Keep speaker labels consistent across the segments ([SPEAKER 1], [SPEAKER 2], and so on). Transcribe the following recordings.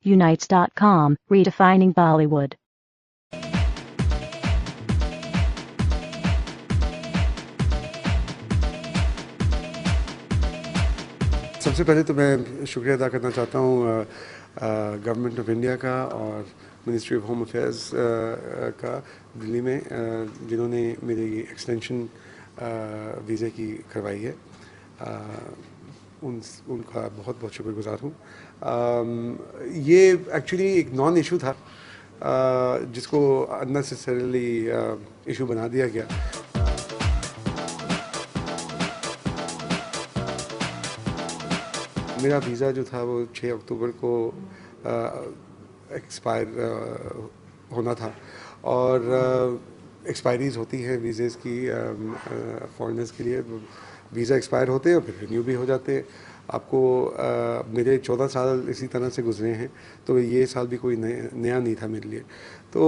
[SPEAKER 1] Unites.com, redefining Bollywood.
[SPEAKER 2] सबसे पहले तो मैं शुक्रिया अदा करना चाहता हूँ गवर्नमेंट ऑफ इंडिया का और मिनिस्ट्री ऑफ होम अफेयर्स का दिल्ली में जिन्होंने मेरी एक्सटेंशन वीज़े की करवाई है। उनका बहुत बहुत शुक्रगुजार हूँ। ये एक्चुअली एक नॉन इशू था जिसको अननेसेसरीली इशू बना दिया गया। मेरा वीज़ा जो था वो 6 अक्टूबर को एक्सपायर होना था और एक्सपायरीज होती हैं वीज़ेज़ की फॉरेनर्स के लिए। वीज़ा एक्सपायर होते हैं और फिर रिन्यू भी हो जाते हैं। आपको मेरे 14 साल इसी तरह से गुजरे हैं, तो ये साल भी कोई नया नहीं था मेरे लिए। तो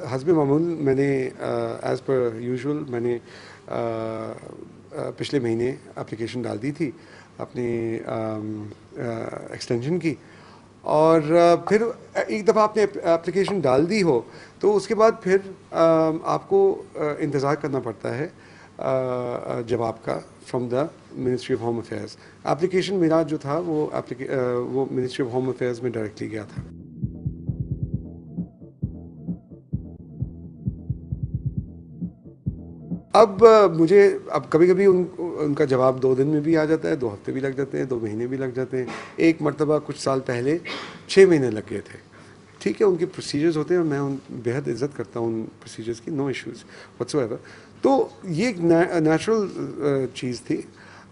[SPEAKER 2] हस्ब मामूल मैंने एज़ पर यूजुअल मैंने पिछले महीने एप्लीकेशन डाल दी थी अपनी एक्सटेंशन की। और फिर एक दफ़ा आपने एप्लीकेशन डाल दी हो तो उसके बाद फिर आपको इंतज़ार करना पड़ता है जवाब का from the ministry of home affairs. Application मेरा जो था वो मिनिस्ट्री ऑफ होम अफेयर्स में डायरेक्टली गया था। अब मुझे अब कभी कभी उनका जवाब 2 दिन में भी आ जाता है, 2 हफ्ते भी लग जाते हैं, 2 महीने भी लग जाते हैं। एक मरतबा कुछ साल पहले 6 महीने लग गए थे। ठीक है, उनके प्रोसीजर्स होते हैं और मैं उन बेहद इज़्ज़त करता हूँ उन प्रोसीजर्स की, नो इश्यूज़ व्हाटसोएवर। तो ये एक नेचुरल चीज़ थी।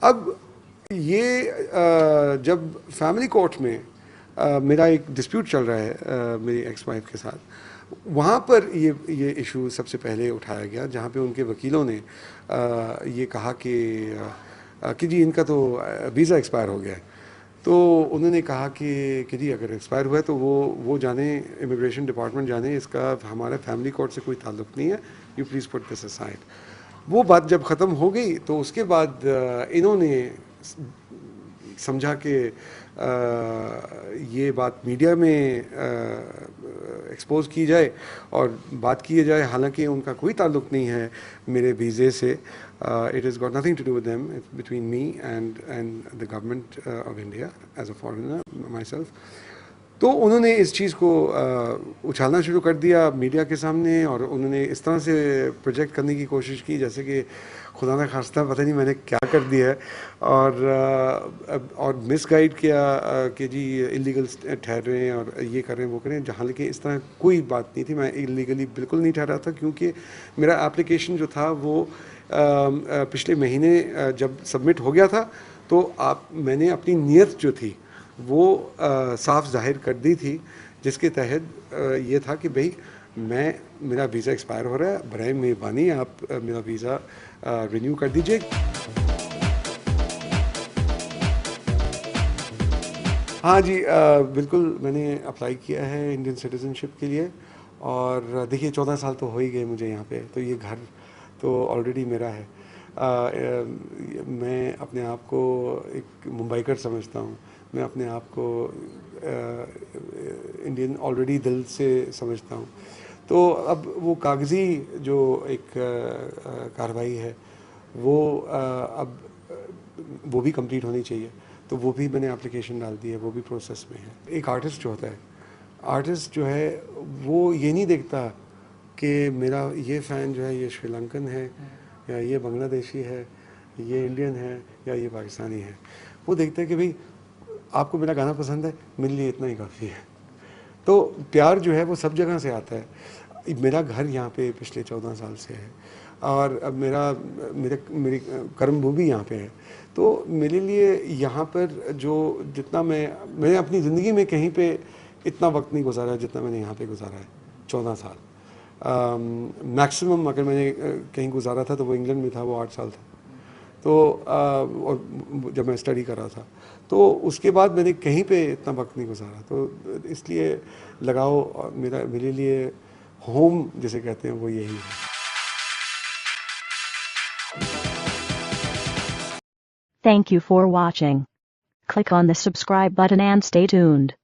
[SPEAKER 2] अब ये जब फैमिली कोर्ट में मेरा एक डिस्प्यूट चल रहा है मेरी एक्स वाइफ के साथ, वहाँ पर ये इशू सबसे पहले उठाया गया, जहाँ पे उनके वकीलों ने ये कहा कि जी इनका तो वीज़ा एक्सपायर हो गया है। तो उन्होंने कहा कि जी अगर एक्सपायर हुआ है तो वो जाने, इमिग्रेशन डिपार्टमेंट जाने, इसका हमारे फैमिली कोर्ट से कोई ताल्लुक़ नहीं है, you please put this aside. वो बात जब ख़त्म हो गई तो उसके बाद इन्होंने समझा कि ये बात मीडिया में एक्सपोज की जाए और बात की जाए, हालांकि उनका कोई ताल्लुक़ नहीं है मेरे वीज़े से। It is got nothing to do with them, it's between me and the government of India as a foreigner myself. तो उन्होंने इस चीज़ को उछालना शुरू कर दिया मीडिया के सामने और उन्होंने इस तरह से प्रोजेक्ट करने की कोशिश की जैसे कि खुदा न खास्ता पता नहीं मैंने क्या कर दिया है, और मिसगाइड किया कि जी इलीगल ठहर रहे हैं और ये कर रहे हैं वो करें, जहाँ लेकिन इस तरह कोई बात नहीं थी। मैं इलीगली बिल्कुल नहीं ठहरा था, क्योंकि मेरा एप्लीकेशन जो था वो पिछले महीने जब सबमिट हो गया था तो मैंने अपनी नीयत जो थी वो साफ जाहिर कर दी थी, जिसके तहत ये था कि भाई मेरा वीज़ा एक्सपायर हो रहा है, बराए मेहरबानी आप मेरा वीज़ा रिन्यू कर दीजिए। हाँ जी, बिल्कुल मैंने अप्लाई किया है इंडियन सिटीज़नशिप के लिए। और देखिए 14 साल तो हो ही गए मुझे यहाँ पे, तो ये घर तो ऑलरेडी मेरा है। मैं अपने आप को एक मुंबईकर समझता हूँ, मैं अपने आप को इंडियन ऑलरेडी दिल से समझता हूँ। तो अब वो कागज़ी जो एक कार्रवाई है वो अब वो भी कंप्लीट होनी चाहिए, तो वो भी मैंने एप्लीकेशन डाल दी है, वो भी प्रोसेस में है। एक आर्टिस्ट जो होता है, आर्टिस्ट जो है वो ये नहीं देखता कि मेरा ये फ़ैन जो है ये श्रीलंकन है या ये बांग्लादेशी है, ये इंडियन है या ये पाकिस्तानी है। वो देखता है कि भाई आपको मेरा गाना पसंद है, मेरे लिए इतना ही काफ़ी है। तो प्यार जो है वो सब जगह से आता है। मेरा घर यहाँ पे पिछले 14 साल से है और अब मेरी कर्मभूमि यहाँ पे है। तो मेरे लिए यहाँ पर जो जितना मैंने अपनी ज़िंदगी में कहीं पे इतना वक्त नहीं गुजारा जितना मैंने यहाँ पे गुजारा है, 14 साल। मैक्सिमम अगर मैंने कहीं गुजारा था तो वो इंग्लैंड में था, वो 8 साल था। तो और जब मैं स्टडी कर रहा था, तो उसके बाद मैंने कहीं पे इतना वक्त नहीं गुजारा। तो इसलिए लगाव मेरे लिए होम जिसे कहते हैं वो यही है।
[SPEAKER 1] Thank you for watching. Click on the subscribe button and stay tuned.